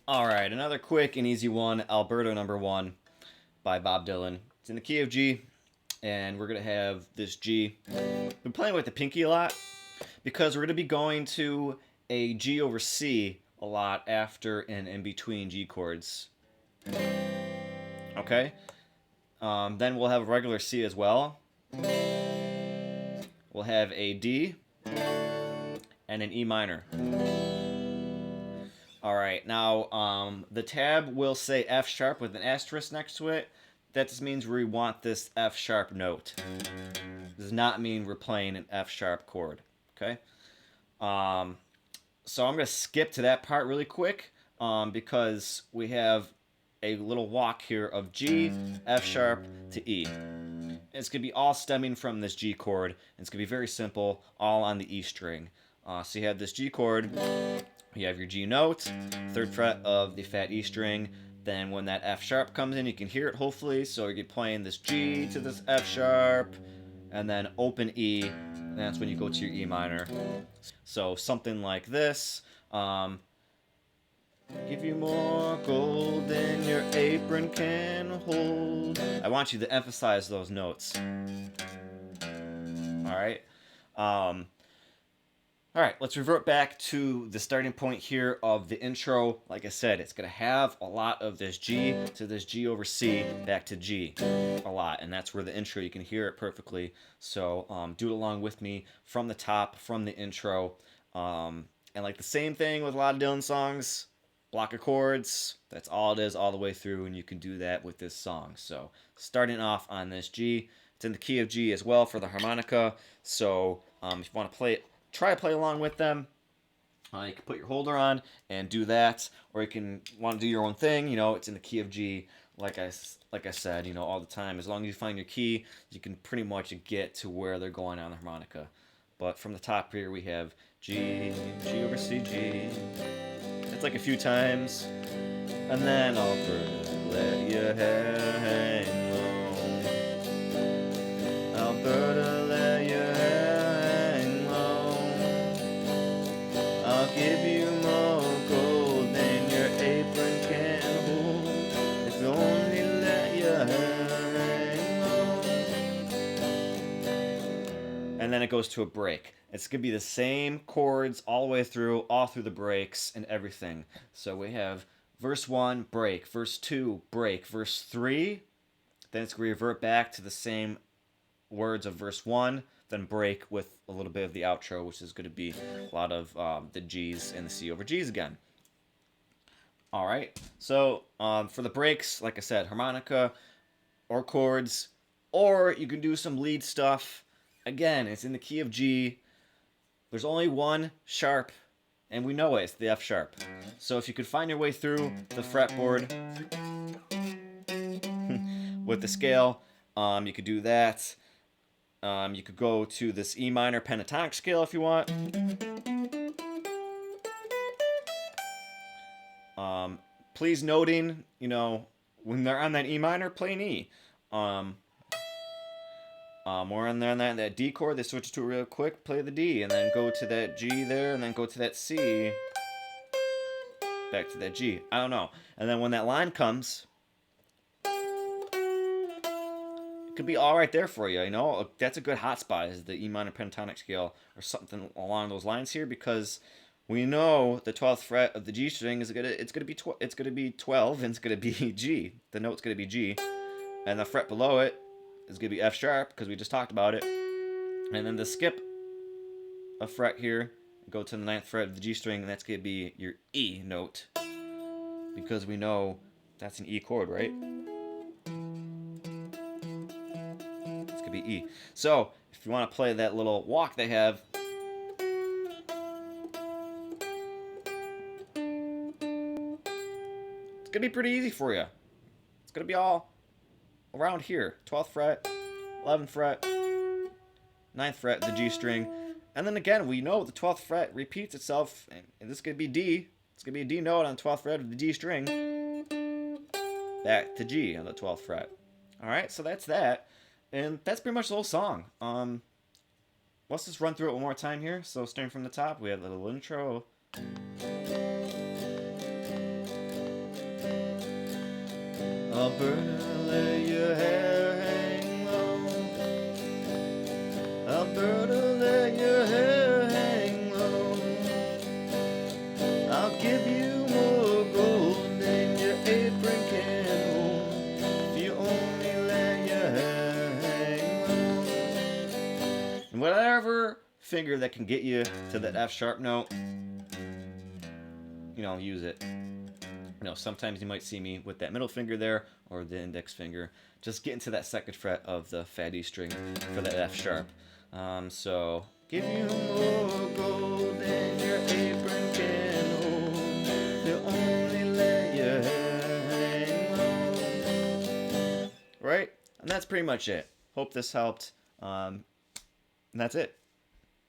All right, another quick and easy one, Alberta number 1 by Bob Dylan. It's in the key of G, and we're going to have this G. Been playing with the pinky a lot because we're going to be going to a G over C a lot after and in between G chords. Okay? Then we'll have a regular C as well. We'll have a D and an E minor. All right, now the tab will say F sharp with an asterisk next to it. That just means we want this F sharp note. Does not mean we're playing an F sharp chord. Okay. So I'm gonna skip to that part really quick because we have a little walk here of G, F sharp to E. It's gonna be all stemming from this G chord. It's gonna be very simple, all on the E string. So you have this G chord. You have your G note, 3rd fret of the fat E string. Then when that F sharp comes in, you can hear it hopefully. So you're playing this G to this F sharp, and then open E, and that's when you go to your E minor. So something like this. Give you more gold than your apron can hold. I want you to emphasize those notes. All right. All right, let's revert back to the starting point here of the intro. Like I said, it's going to have a lot of this G to this G over C back to G a lot, and that's where the intro, you can hear it perfectly. So do it along with me from the top, from the intro. And like the same thing with a lot of Dylan songs, block of chords, that's all it is all the way through, and you can do that with this song. So starting off on this G, it's in the key of G as well for the harmonica. So if you want to play it, try to play along with them. You can put your holder on and do that, or you can want to do your own thing. You know, it's in the key of G, like I said, you know, all the time. As long as you find your key, you can pretty much get to where they're going on the harmonica. But from the top here, we have G, G over C, G. It's like a few times, and then Alberta, let your hair hang low. Alberta, let your hair. I'll give you more gold than your apron can hold. If you only let your hair hang low. And then it goes to a break. It's going to be the same chords all the way through, all through the breaks and everything. So we have verse 1, break. Verse 2, break. Verse 3, then it's going to revert back to the same words of verse 1, then break with a little bit of the outro, which is going to be a lot of the G's and the C over G's again. All right, so for the breaks, like I said, harmonica or chords, or you can do some lead stuff. Again, it's in the key of G. There's only one sharp, and we know it, it's the F sharp. So if you could find your way through the fretboard with the scale, you could do that. You could go to this E minor pentatonic scale if you want. Please noting, you know, when they're on that E minor, play an E. We're on there on that D chord, they switch to it real quick, play the D, and then go to that G there, and then go to that C, back to that G. I don't know. And then when that line comes, could be all right there for you, you know. That's a good hot spot, is the E minor pentatonic scale or something along those lines here, because we know the 12th fret of the G string is gonna be 12 and it's gonna be G. The note's gonna be G, and the fret below it is gonna be F sharp because we just talked about it, and then the skip a fret here, go to the 9th fret of the G string, and that's gonna be your E note because we know that's an E chord, right? Be E. So if you want to play that little walk they have, it's gonna be pretty easy for you. It's gonna be all around here: 12th fret, 11th fret, 9th fret, the G string, and then again we know the 12th fret repeats itself, and this is gonna be D. It's gonna be a D note on the 12th fret of the D string, back to G on the 12th fret. All right, so that's that. And that's pretty much the whole song. Let's just run through it one more time here. So starting from the top, we have the little intro. Alberta, let your hair hang low. Alberta, let your hair hang low. I'll give you more gold than your apron can hold if you only let your hair hang low. And whatever finger that can get you to that F sharp note, use it. Sometimes you might see me with that middle finger there or the index finger, just getting to that second fret of the fat E string for that F sharp. So, give you more gold than your apron can hold. You only let your hair hang low. Right? And that's pretty much it. Hope this helped. And that's it.